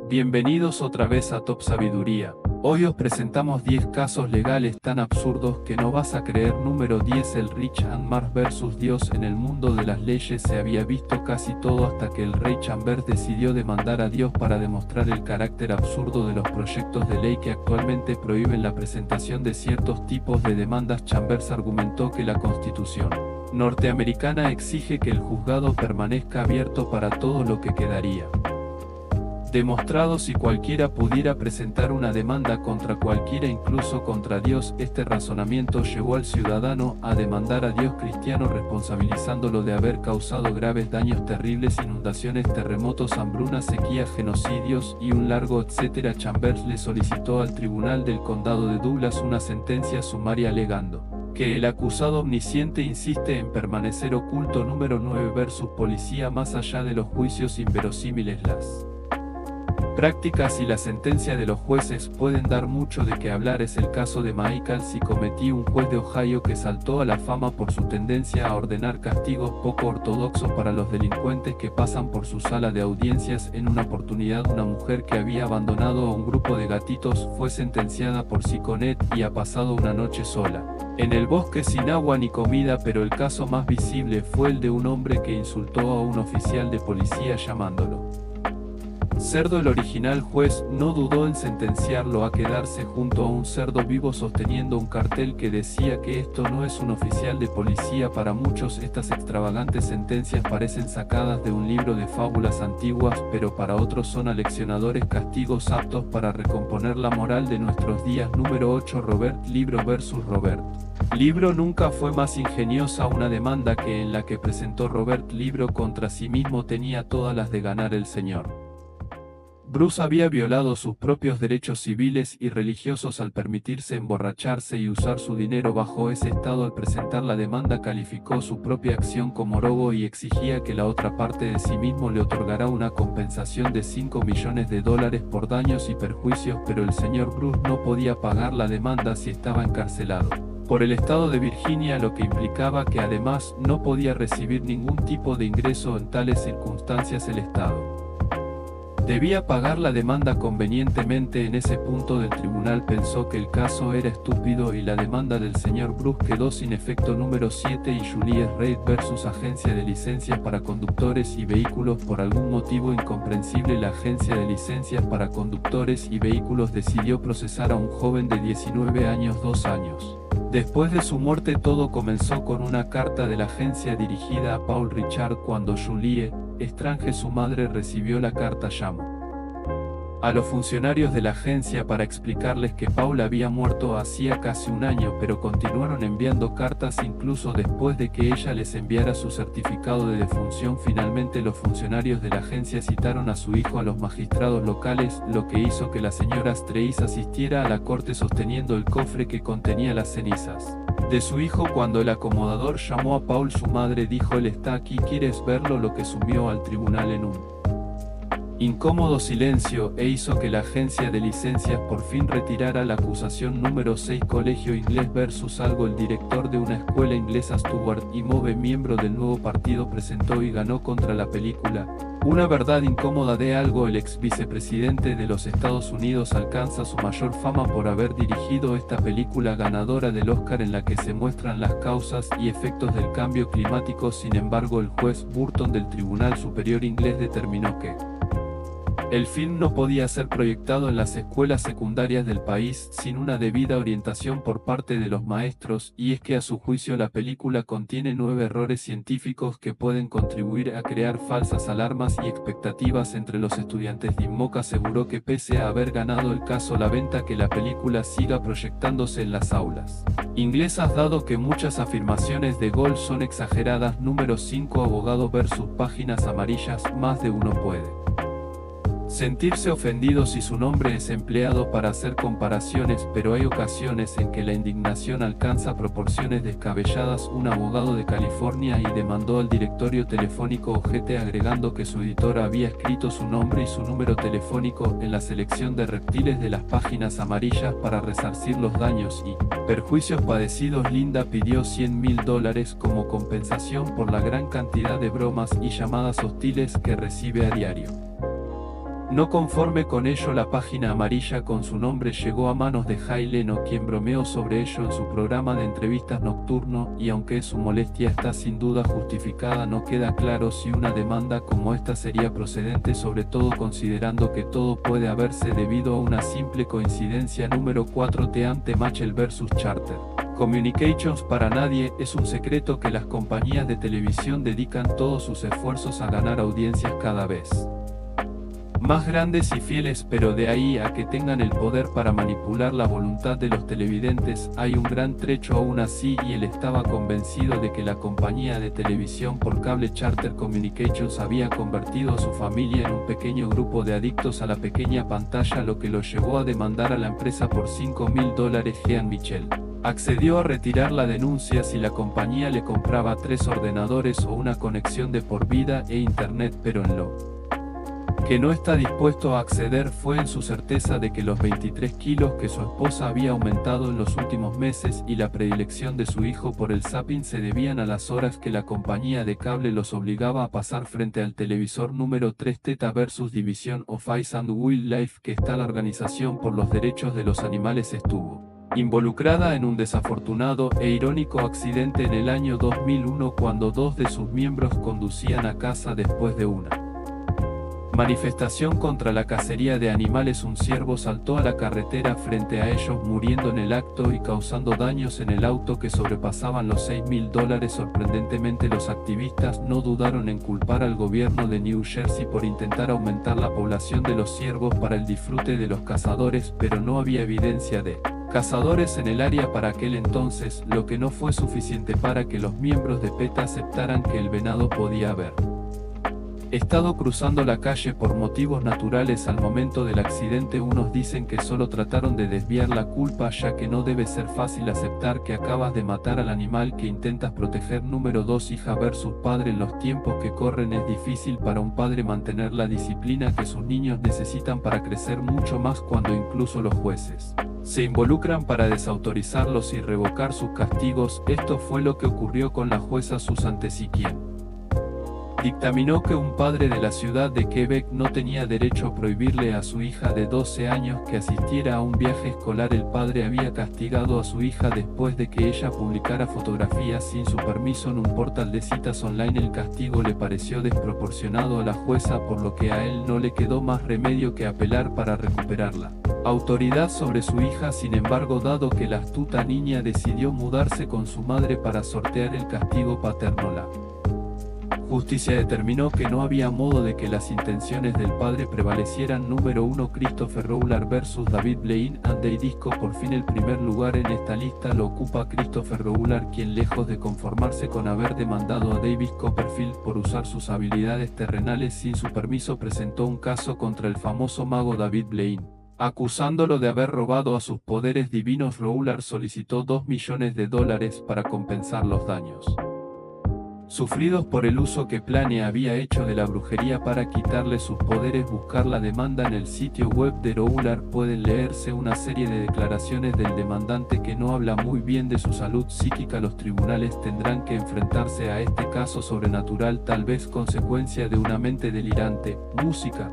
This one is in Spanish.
Bienvenidos otra vez a Top Sabiduría. Hoy os presentamos 10 casos legales tan absurdos que no vas a creer. Número 10. El Rich and Mark vs. Dios. En el mundo de las leyes se había visto casi todo hasta que el rey Chambers decidió demandar a Dios para demostrar el carácter absurdo de los proyectos de ley que actualmente prohíben la presentación de ciertos tipos de demandas. Chambers argumentó que la Constitución norteamericana exige que el juzgado permanezca abierto para todo lo que quedaría demostrado si cualquiera pudiera presentar una demanda contra cualquiera, incluso contra Dios. Este razonamiento llevó al ciudadano a demandar a Dios cristiano, responsabilizándolo de haber causado graves daños, terribles inundaciones, terremotos, hambrunas, sequías, genocidios y un largo etcétera. Chambers le solicitó al tribunal del condado de Douglas una sentencia sumaria alegando que el acusado omnisciente insiste en permanecer oculto. Número 9 versus policía. Más allá de los juicios inverosímiles, las prácticas y la sentencia de los jueces pueden dar mucho de qué hablar. Es el caso de Michael Committee, un juez de Ohio que saltó a la fama por su tendencia a ordenar castigos poco ortodoxos para los delincuentes que pasan por su sala de audiencias. En una oportunidad, una mujer que había abandonado a un grupo de gatitos fue sentenciada por Siconet y ha pasado una noche sola en el bosque sin agua ni comida. Pero el caso más visible fue el de un hombre que insultó a un oficial de policía llamándolo cerdo. El original juez no dudó en sentenciarlo a quedarse junto a un cerdo vivo sosteniendo un cartel que decía que esto no es un oficial de policía. Para muchos estas extravagantes sentencias parecen sacadas de un libro de fábulas antiguas, pero para otros son aleccionadores castigos aptos para recomponer la moral de nuestros días. Número 8. Robert Libro vs. Robert Libro. Nunca fue más ingeniosa una demanda que en la que presentó Robert Libro contra sí mismo. Tenía todas las de ganar. El señor Bruce había violado sus propios derechos civiles y religiosos al permitirse emborracharse y usar su dinero bajo ese estado. Al presentar la demanda calificó su propia acción como robo y exigía que la otra parte de sí mismo le otorgara una compensación de $5 millones por daños y perjuicios, pero el señor Bruce no podía pagar la demanda si estaba encarcelado por el estado de Virginia, lo que implicaba que además no podía recibir ningún tipo de ingreso. En tales circunstancias el estado debía pagar la demanda convenientemente. En ese punto del tribunal pensó que el caso era estúpido y la demanda del señor Bruce quedó sin efecto. Número 7. Y Julius Reid vs. Agencia de Licencias para Conductores y Vehículos. Por algún motivo incomprensible, la Agencia de Licencias para Conductores y Vehículos decidió procesar a un joven de 19 años 2 años después de su muerte. Todo comenzó con una carta de la agencia dirigida a Paul Richard. Cuando Julie Strange, su madre, recibió la carta, llamó a los funcionarios de la agencia para explicarles que Paul había muerto hacía casi un año, pero continuaron enviando cartas incluso después de que ella les enviara su certificado de defunción. Finalmente los funcionarios de la agencia citaron a su hijo a los magistrados locales, lo que hizo que la señora Streis asistiera a la corte sosteniendo el cofre que contenía las cenizas de su hijo. Cuando el acomodador llamó a Paul, su madre dijo: él está aquí, ¿quieres verlo?, lo que sumió al tribunal en un incómodo silencio e hizo que la agencia de licencias por fin retirara la acusación. Número 6. Colegio Inglés vs. Algo. El director de una escuela inglesa, Stuart Immove, miembro del nuevo partido, presentó y ganó contra la película Una verdad incómoda de Algo. El ex vicepresidente de los Estados Unidos alcanza su mayor fama por haber dirigido esta película ganadora del Oscar en la que se muestran las causas y efectos del cambio climático. Sin embargo, el juez Burton del Tribunal Superior inglés determinó que el film no podía ser proyectado en las escuelas secundarias del país sin una debida orientación por parte de los maestros, y es que a su juicio la película contiene 9 errores científicos que pueden contribuir a crear falsas alarmas y expectativas entre los estudiantes. Immove aseguró que pese a haber ganado el caso, lamenta que la película siga proyectándose en las aulas inglesas dado que muchas afirmaciones de Gold son exageradas. Número 5. Abogado vs. Páginas amarillas. Más de uno puede sentirse ofendido si su nombre es empleado para hacer comparaciones, pero hay ocasiones en que la indignación alcanza proporciones descabelladas. Un abogado de California y demandó al directorio telefónico OGT agregando que su editora había escrito su nombre y su número telefónico en la selección de reptiles de las páginas amarillas para resarcir los daños y perjuicios padecidos. Linda pidió $100,000 como compensación por la gran cantidad de bromas y llamadas hostiles que recibe a diario. No conforme con ello, la página amarilla con su nombre llegó a manos de Jay Leno, quien bromeó sobre ello en su programa de entrevistas nocturno, y aunque su molestia está sin duda justificada, no queda claro si una demanda como esta sería procedente, sobre todo considerando que todo puede haberse debido a una simple coincidencia. Número 4. The Matchel vs Charter Communications. Para nadie es un secreto que las compañías de televisión dedican todos sus esfuerzos a ganar audiencias cada vez más grandes y fieles, pero de ahí a que tengan el poder para manipular la voluntad de los televidentes hay un gran trecho. Aún así, y él estaba convencido de que la compañía de televisión por cable Charter Communications había convertido a su familia en un pequeño grupo de adictos a la pequeña pantalla, lo que lo llevó a demandar a la empresa por $5.000. Jean Michel accedió a retirar la denuncia si la compañía le compraba 3 ordenadores o una conexión de por vida e internet, pero en lo que no está dispuesto a acceder fue en su certeza de que los 23 kilos que su esposa había aumentado en los últimos meses y la predilección de su hijo por el zapping se debían a las horas que la compañía de cable los obligaba a pasar frente al televisor. Número 3. TETA vs Division of Fish and Wildlife, que está la organización por los derechos de los animales, estuvo involucrada en un desafortunado e irónico accidente en el año 2001 cuando 2 de sus miembros conducían a casa después de una manifestación contra la cacería de animales. Un ciervo saltó a la carretera frente a ellos, muriendo en el acto y causando daños en el auto que sobrepasaban los $6.000. Sorprendentemente, los activistas no dudaron en culpar al gobierno de New Jersey por intentar aumentar la población de los ciervos para el disfrute de los cazadores, pero no había evidencia de cazadores en el área para aquel entonces, lo que no fue suficiente para que los miembros de PETA aceptaran que el venado podía haber estado cruzando la calle por motivos naturales al momento del accidente. Unos dicen que solo trataron de desviar la culpa, ya que no debe ser fácil aceptar que acabas de matar al animal que intentas proteger. Número 2. Hija vs padre. En los tiempos que corren es difícil para un padre mantener la disciplina que sus niños necesitan para crecer, mucho más cuando incluso los jueces se involucran para desautorizarlos y revocar sus castigos. Esto fue lo que ocurrió con la jueza Susan Tessie, quien dictaminó que un padre de la ciudad de Quebec no tenía derecho a prohibirle a su hija de 12 años que asistiera a un viaje escolar. El padre había castigado a su hija después de que ella publicara fotografías sin su permiso en un portal de citas online. El castigo le pareció desproporcionado a la jueza, por lo que a él no le quedó más remedio que apelar para recuperarla autoridad sobre su hija. Sin embargo, dado que la astuta niña decidió mudarse con su madre para sortear el castigo paterno, la justicia determinó que no había modo de que las intenciones del padre prevalecieran. Número 1. Christopher Rowland vs David Blaine and the Disco. Por fin el primer lugar en esta lista lo ocupa Christopher Rowland, quien, lejos de conformarse con haber demandado a David Copperfield por usar sus habilidades terrenales sin su permiso, presentó un caso contra el famoso mago David Blaine, acusándolo de haber robado a sus poderes divinos. Rowland solicitó $2 millones para compensar los daños sufridos por el uso que Plane había hecho de la brujería para quitarle sus poderes. Buscar la demanda en el sitio web de Rowland. Pueden leerse una serie de declaraciones del demandante que no habla muy bien de su salud psíquica. Los tribunales tendrán que enfrentarse a este caso sobrenatural, tal vez consecuencia de una mente delirante. Música.